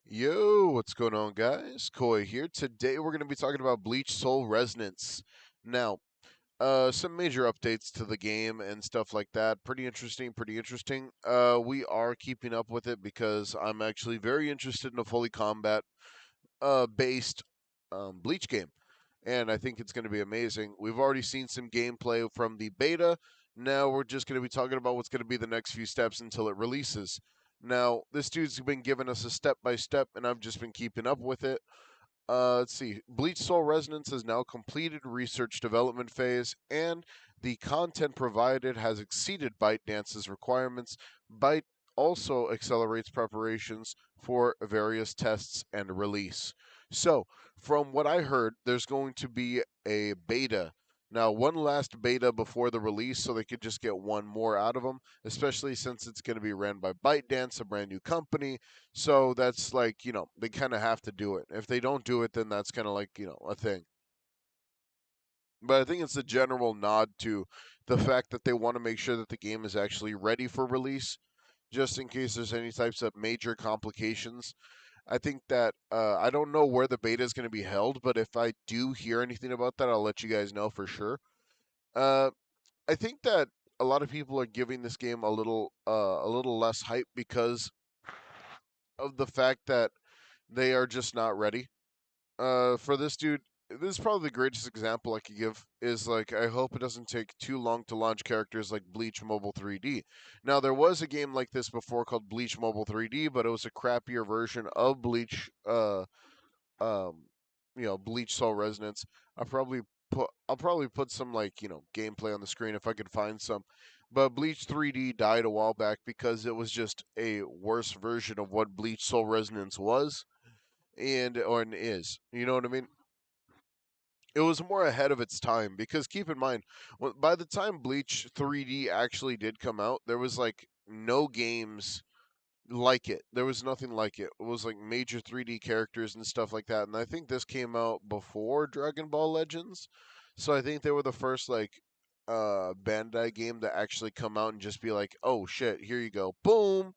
Yo, what's going on, guys? Koi here. Today we're going to be talking about Bleach Soul Resonance. Now, some major updates to the game and stuff like that. Pretty interesting, pretty interesting. We are keeping up with it because I'm actually very interested in a fully combat based Bleach game, and I think it's going to be amazing. We've already seen some gameplay from the beta. Now we're just going to be talking about what's going to be the next few steps until it releases. Now, this dude's been giving us a step by step, and I've just been keeping up with it. Let's see. Bleach Soul Resonance has now completed research development phase, and the content provided has exceeded ByteDance's requirements. Byte also accelerates preparations for various tests and release. So, from what I heard, there's going to be a beta. Now, one last beta before the release, so they could just get one more out of them, especially since it's going to be ran by ByteDance, a brand new company. So that's like, they kind of have to do it. If they don't do it, then that's kind of like, a thing. But I think it's a general nod to the fact that they want to make sure that the game is actually ready for release, just in case there's any types of major complications. I think that I don't know where the beta is going to be held, but if I do hear anything about that, I'll let you guys know for sure. Uh, I think that a lot of people are giving this game a little less hype because of the fact that they are just not ready. For this dude, this is probably the greatest example I could give. Is like I hope it doesn't take too long to launch characters like Bleach Mobile 3D. Now there was a game like this before called Bleach Mobile 3D, but it was a crappier version of Bleach. Um, Bleach Soul Resonance. I'll probably put some like gameplay on the screen if I could find some. But Bleach 3D died a while back because it was just a worse version of what Bleach Soul Resonance was and or is. You know what I mean? It was more ahead of its time because keep in mind, by the time Bleach 3D actually did come out, there was like no games like it. There was nothing like it. It was like major 3D characters and stuff like that. And I think this came out before Dragon Ball Legends. So I think they were the first like Bandai game to actually come out and just be like, "Oh shit, here you go. Boom."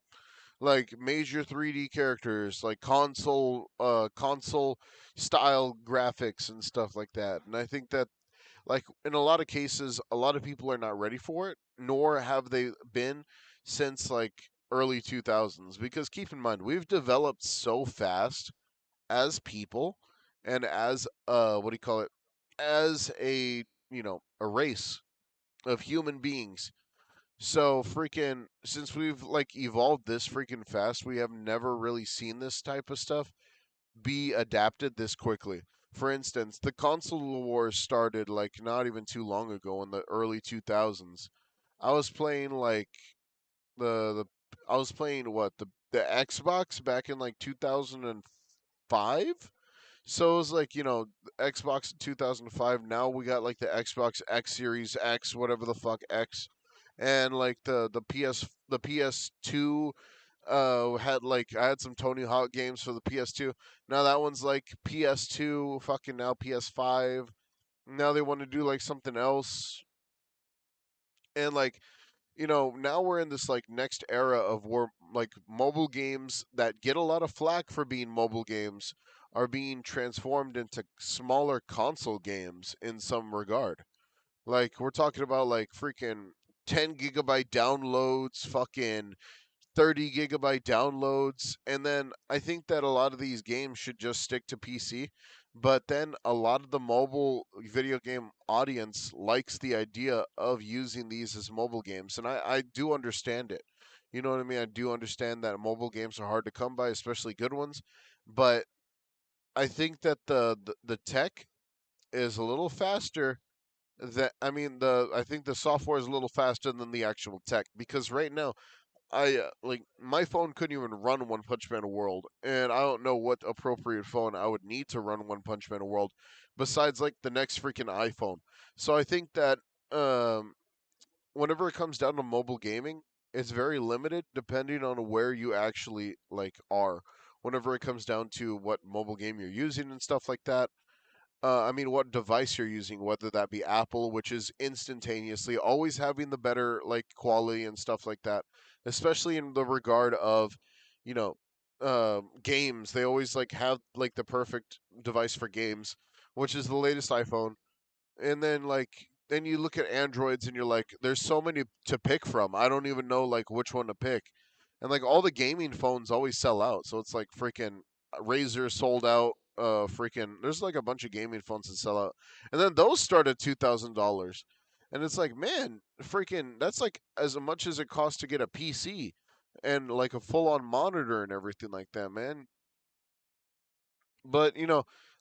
Like major 3D characters, like console style graphics and stuff like that. And I think that like in a lot of cases a lot of people are not ready for it, nor have they been since like early 2000s because keep in mind we've developed so fast as people and as what do you call it as a a race of human beings. So freaking since we've like evolved this freaking fast, we have never really seen this type of stuff be adapted this quickly. For instance, the console wars started like not even too long ago in the early 2000s. I was playing like the I was playing what the Xbox back in like 2005. So it was like, Xbox in 2005. Now we got like the Xbox X Series X, whatever the fuck X, and like the PS2 had like I had some Tony Hawk games for the PS2. Now that one's like PS2, fucking now PS5. Now they want to do like something else, and like now we're in this like next era of where like mobile games that get a lot of flack for being mobile games are being transformed into smaller console games in some regard. Like we're talking about like freaking 10 gigabyte downloads, fucking 30 gigabyte downloads. And then I think that a lot of these games should just stick to PC. But then a lot of the mobile video game audience likes the idea of using these as mobile games. And I do understand it. You know what I mean? I do understand that mobile games are hard to come by, especially good ones. But I think that the tech is a little faster that I mean the I think the software is a little faster than the actual tech because right now like my phone couldn't even run One Punch Man World, and I don't know what appropriate phone I would need to run One Punch Man World, besides like the next freaking iPhone. So I think that um, whenever it comes down to mobile gaming, it's very limited depending on where you actually like are. Whenever it comes down to what mobile game you're using and stuff like that, I mean, what device you're using, whether that be Apple, which is instantaneously always having the better like quality and stuff like that, especially in the regard of, you know, games. They always like have like the perfect device for games, which is the latest iPhone. And then you look at Androids and you're like, there's so many to pick from. I don't even know like which one to pick. And like all the gaming phones always sell out. So it's like freaking Razer sold out. Freaking there's like a bunch of gaming phones that sell out. And then those start at $2,000. And it's like, man, freaking that's like as much as it costs to get a PC and like a full on monitor and everything like that, man. But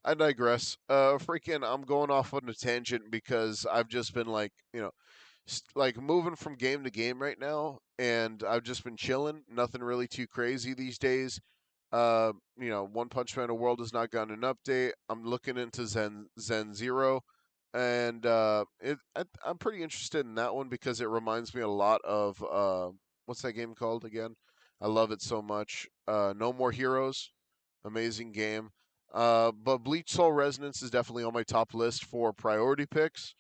I digress. Freaking, I'm going off on a tangent because I've just been like, like moving from game to game right now, and I've just been chilling. Nothing really too crazy these days. One Punch Man: A World has not gotten an update. I'm looking into Zen Zero, and I'm pretty interested in that one because it reminds me a lot of what's that game called again? I love it so much. No More Heroes, amazing game. But Bleach Soul Resonance is definitely on my top list for priority picks,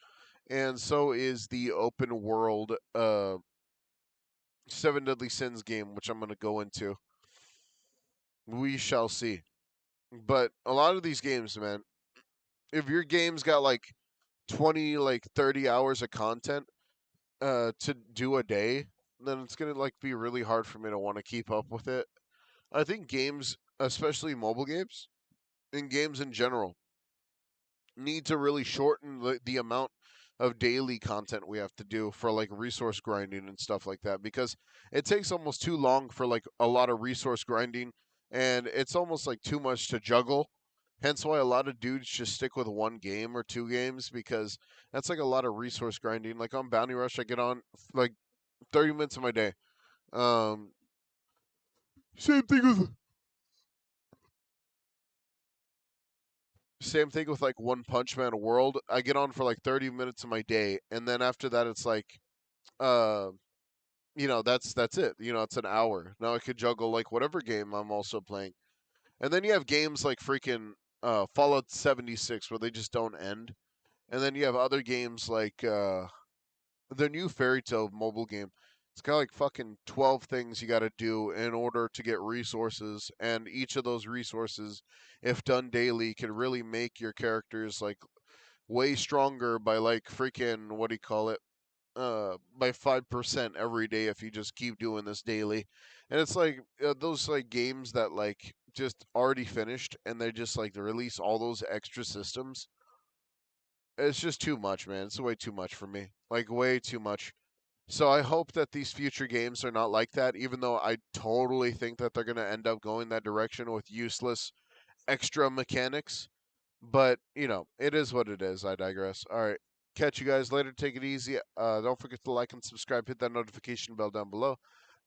and so is the open world Seven Deadly Sins game, which I'm going to go into. We shall see. But a lot of these games, man, if your game's got like 20, like 30 hours of content to do a day, then it's going to like be really hard for me to want to keep up with it. I think games, especially mobile games, and games in general, need to really shorten the amount of daily content we have to do for like resource grinding and stuff like that because it takes almost too long for like a lot of resource grinding and it's almost like too much to juggle. Hence why a lot of dudes just stick with one game or two games because that's like a lot of resource grinding. Like on Bounty Rush, I get on like 30 minutes of my day. Um, same thing with Same thing with like One Punch Man World. I get on for like 30 minutes of my day, and then after that, it's like, uh, that's it. It's an hour. Now I could juggle like whatever game I'm also playing, and then you have games like freaking Fallout 76 where they just don't end, and then you have other games like the new Fairy Tale mobile game. It's got like fucking 12 things you got to do in order to get resources, and each of those resources, if done daily, can really make your characters like way stronger by like freaking what do you call it? By 5% every day if you just keep doing this daily. And it's like those like games that like just already finished and they just like release all those extra systems. It's just too much, man. It's way too much for me. Like way too much. So I hope that these future games are not like that, even though I totally think that they're going to end up going that direction with useless extra mechanics. But, it is what it is. I digress. All right. Catch you guys later. Take it easy. Don't forget to like and subscribe. Hit that notification bell down below.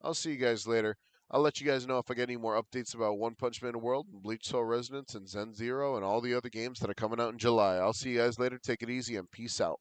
I'll see you guys later. I'll let you guys know if I get any more updates about One Punch Man World, and Bleach Soul Resonance, and Zen Zero, and all the other games that are coming out in July. I'll see you guys later. Take it easy and peace out.